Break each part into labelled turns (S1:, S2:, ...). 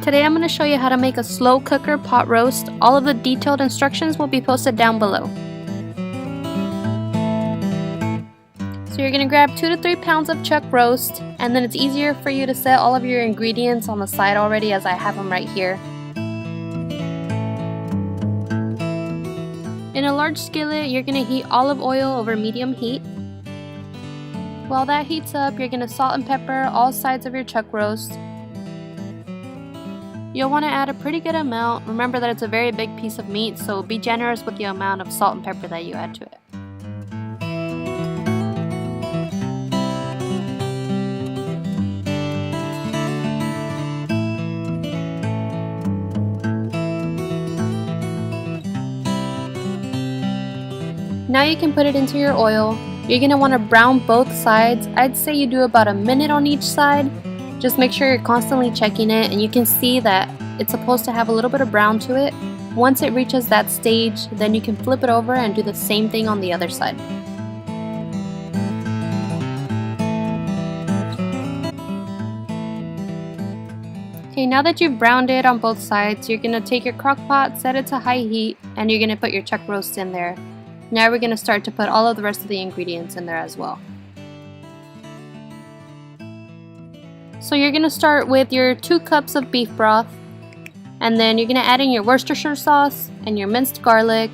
S1: Today I'm going to show you how to make a slow cooker pot roast. All of the detailed instructions will be posted down below. So you're going to grab 2 to 3 pounds of chuck roast, and then it's easier for you to set all of your ingredients on the side already as I have them right here. In a large skillet, you're going to heat olive oil over medium heat. While that heats up, you're going to salt and pepper all sides of your chuck roast. You'll want to add a pretty good amount. Remember that it's a very big piece of meat, so be generous with the amount of salt and pepper that you add to it. Now you can put it into your oil. You're going to want to brown both sides. I'd say you do about a minute on each side. Just make sure you're constantly checking it, and you can see that it's supposed to have a little bit of brown to it. Once it reaches that stage, then you can flip it over and do the same thing on the other side. Okay, now that you've browned it on both sides, you're going to take your crock pot, set it to high heat, and you're going to put your chuck roast in there. Now we're going to start to put all of the rest of the ingredients in there as well. So you're going to start with your 2 cups of beef broth, and then you're going to add in your Worcestershire sauce and your minced garlic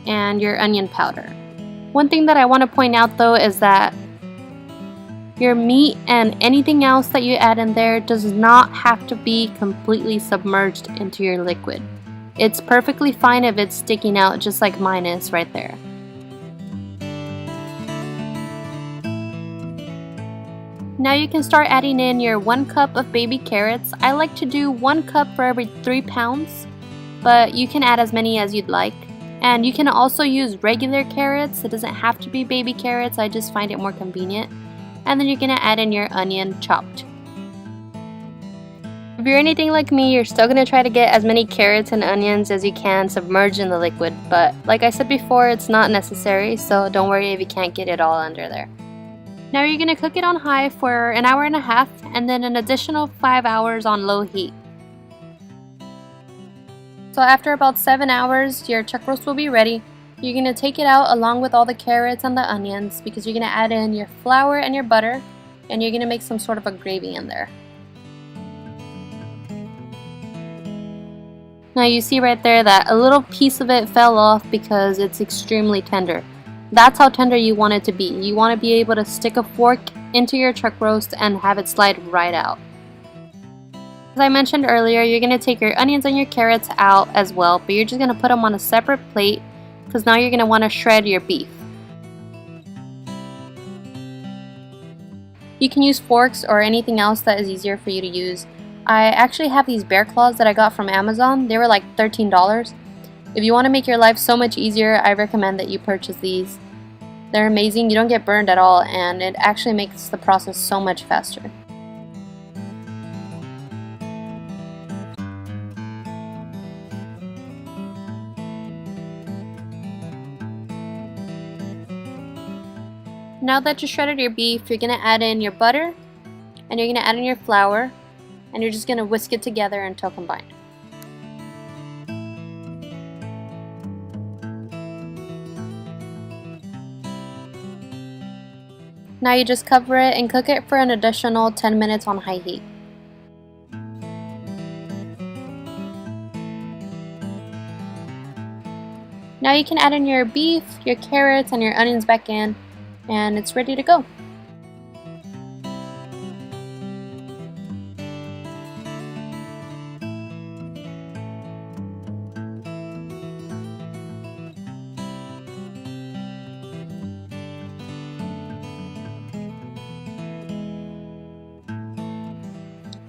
S1: and your onion powder. One thing that I want to point out though is that your meat and anything else that you add in there does not have to be completely submerged into your liquid. It's perfectly fine if it's sticking out just like mine is right there. Now you can start adding in your 1 cup of baby carrots. I like to do 1 cup for every 3 pounds, but you can add as many as you'd like. And you can also use regular carrots. It doesn't have to be baby carrots, I just find it more convenient. And then you're going to add in your onion chopped. If you're anything like me, you're still going to try to get as many carrots and onions as you can submerged in the liquid, but like I said before, it's not necessary, so don't worry if you can't get it all under there. Now you're going to cook it on high for an hour and a half, and then an additional 5 hours on low heat. So after about 7 hours, your chuck roast will be ready. You're going to take it out along with all the carrots and the onions, because you're going to add in your flour and your butter, and you're going to make some sort of a gravy in there. Now you see right there that a little piece of it fell off because it's extremely tender. That's how tender you want it to be. You want to be able to stick a fork into your chuck roast and have it slide right out. As I mentioned earlier, you're going to take your onions and your carrots out as well, but you're just going to put them on a separate plate because now you're going to want to shred your beef. You can use forks or anything else that is easier for you to use. I actually have these bear claws that I got from Amazon. They were like $13. If you want to make your life so much easier, I recommend that you purchase these. They're amazing, you don't get burned at all, and it actually makes the process so much faster. Now that you shredded your beef, you're going to add in your butter, and you're going to add in your flour, and you're just going to whisk it together until combined. Now you just cover it and cook it for an additional 10 minutes on high heat. Now you can add in your beef, your carrots, and your onions back in, and it's ready to go.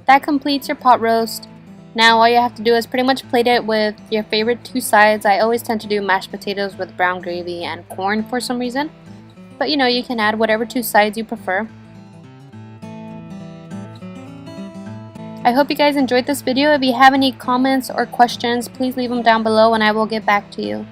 S1: That completes your pot roast. Now all you have to do is pretty much plate it with your favorite 2 sides. I always tend to do mashed potatoes with brown gravy and corn for some reason. But you know, you can add whatever 2 sides you prefer. I hope you guys enjoyed this video. If you have any comments or questions, please leave them down below and I will get back to you.